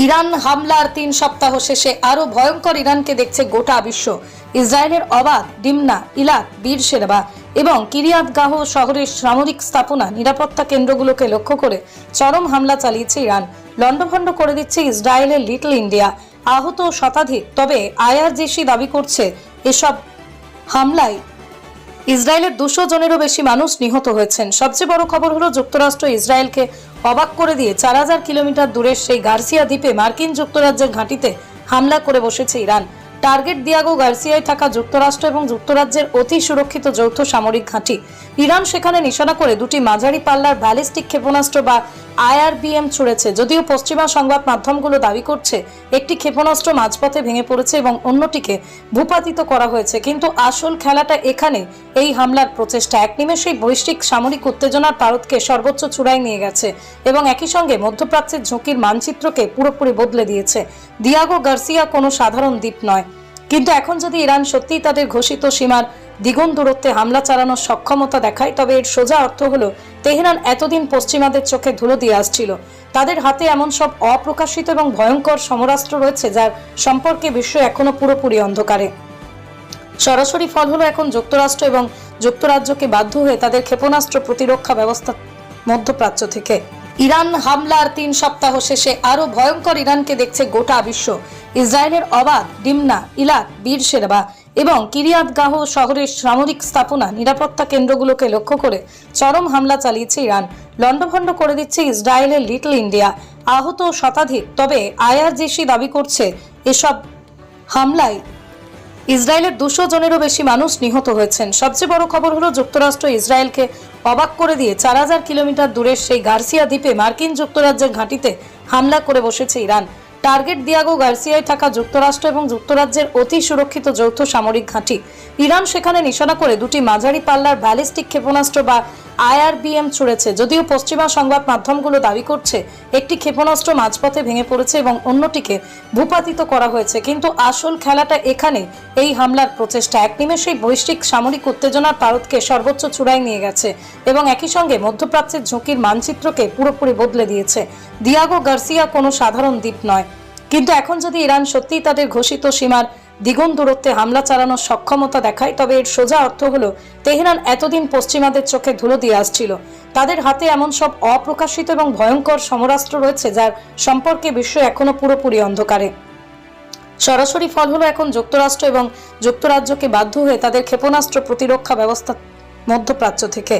Iran হামলার 3 সপ্তাহ শেষে আরো ভয়ঙ্কর ইরানকে দেখছে গোটা বিশ্ব। ইসরায়েলের অবাধ, ডিমনা, ইলাত, বীরশেরবা এবং কিরিয়াত গাহ শহরের সামরিক স্থাপনা, নিরাপত্তা কেন্দ্রগুলোকে লক্ষ্য করে চরম হামলা চালিয়েছে ইরান। লন্ডভন্ড করে দিচ্ছে ইসরায়েলের লিটল ইন্ডিয়া। আহত শতাধিক। তবে আইআরজিসি দাবি করছে এসব হামলায় ইসরায়েলের 200 জনেরও বেশি মানুষ নিহত হয়েছেন। সবচেয়ে বড় খবর হলো যুক্তরাষ্ট্র ইসরায়েলকে অবাক করে দিয়ে 4000 কিলোমিটার দূরের সেই গার্সিয়া দ্বীপে মার্কিন যুক্তরাজ্যের ঘাঁটিতে হামলা করে বসেছে ইরান। টার্গেট দিয়াগো গার্সিয়ায় থাকা যুক্তরাষ্ট্র এবং যুক্তরাজ্যের অতি সুরক্ষিত যৌথ সামরিক ঘাঁটি। ইরান সেখানে নিশানা করে দুটি মাঝারি পাল্লার ব্যালিস্টিক ক্ষেপণাস্ত্র বা আইআরবিএম ছুড়েছে। যদিও পশ্চিমা সংবাদ মাধ্যমগুলো দাবি করছে একটি ক্ষেপণাস্ত্র মাঝপথে ভেঙে পড়েছে এবং অন্যটিকে ভূপাতিত করা হয়েছে, কিন্তু আসল খেলাটা এখানে। এই হামলার প্রচেষ্টা এক নিমেষেই বৈশ্বিক সামরিক উত্তেজনার পারদকে সর্বোচ্চ চূড়ায় নিয়ে গেছে এবং একই সঙ্গে মধ্যপ্রাচ্যের ঝুঁকির মানচিত্রকে পুরোপুরি বদলে দিয়েছে। দিয়াগো গার্সিয়া কোনো সাধারণ দ্বীপ নয়, কিন্তু এখন যদি ইরান সত্যিই তাদের ঘোষিত সীমার দ্বিগুণ দূরত্বে হামলা চালানোর সক্ষমতা দেখায়, তবে এর সোজা অর্থ হলো তেহরান এতদিন পশ্চিমাদের চোখে ধুলো দিয়ে আসছিল। তাদের হাতে এমন সব অপ্রকাশিত এবং ভয়ঙ্কর সমরাস্ত্র রয়েছে যার সম্পর্কে বিশ্ব এখনো পুরোপুরি অন্ধকারে। সরাসরি ফল হলো এখন যুক্তরাষ্ট্র এবং যুক্তরাজ্যকে বাধ্য হয়ে তাদের ক্ষেপণাস্ত্র প্রতিরক্ষা ব্যবস্থা মধ্যপ্রাচ্য থেকে। ইরান হামলার 3 সপ্তাহ শেষে আরো ভয়ঙ্কর ইরানকে দেখছে গোটা বিশ্ব। ইসরায়েলের অবাধ, ডিমনা, ইলাত, বীরশেরবা এবং কিরিয়াত গাহ শহরের সামরিক স্থাপনা, নিরাপত্তা কেন্দ্রগুলোকে লক্ষ্য করে চরম হামলা চালিয়েছে ইরান। লন্ডভন্ড করে দিচ্ছে ইসরায়েলের লিটল ইন্ডিয়া। আহত শতাধিক। তবে আইআরজিসি দাবি করছে এসব হামলায় ইসরায়েলের 200 জনেরও বেশি মানুষ নিহত হয়েছেন। সবচেয়ে বড় খবর হলো যুক্তরাষ্ট্র ইসরায়েলকে অবাক করে দিয়ে 4000 কিলোমিটার দূরের সেই গার্সিয়া দ্বীপে মার্কিন যুক্তরাজ্যের ঘাঁটিতে হামলা করে বসেছে ইরান। টার্গেট দিয়াগো গার্সিয়ায় থাকা যুক্তরাষ্ট্র এবং যুক্তরাজ্যের অতি সুরক্ষিত যৌথ সামরিক ঘাঁটি। ইরান সেখানে নিশানা করে দুটি মাঝারি পাল্লার ব্যালিস্টিক ক্ষেপণাস্ত্র বা আইআরবিএম ছুড়েছে। যদিও পশ্চিমা সংবাদ মাধ্যমগুলো দাবি করছে একটি ক্ষেপণাস্ত্র মাঝপথে ভেঙে পড়েছে এবং অন্যটিকে ভূপাতিত করা হয়েছে, কিন্তু আসল খেলাটা এখানে। এই হামলার প্রচেষ্টা এক নিমেষেই বৈশ্বিক সামরিক উত্তেজনার পারদকে সর্বোচ্চ চূড়ায় নিয়ে গেছে এবং একই সঙ্গে মধ্যপ্রাচ্যের ঝুঁকির মানচিত্রকে পুরোপুরি বদলে দিয়েছে। দিয়াগো গার্সিয়া কোনো সাধারণ দ্বীপ নয়, কিন্তু এখন যদি ইরান সত্যিই তাদের ঘোষিত সীমার দ্বিগুণ দূরত্বে হামলা চালানোর সক্ষমতা দেখায়, তবে এর সোজা অর্থ হলো তেহরান এতদিন পশ্চিমাদের চোখে ধুলো দিয়ে আসছিল। তাদের হাতে এমন সব অপ্রকাশিত এবং ভয়ঙ্কর সমরাস্ত্র রয়েছে যার সম্পর্কে বিশ্ব এখনো পুরোপুরি অন্ধকারে। সরাসরি ফল হলো এখন যুক্তরাষ্ট্র এবং যুক্তরাজ্যকে বাধ্য হয়ে তাদের ক্ষেপণাস্ত্র প্রতিরক্ষা ব্যবস্থা মধ্যপ্রাচ্য থেকে।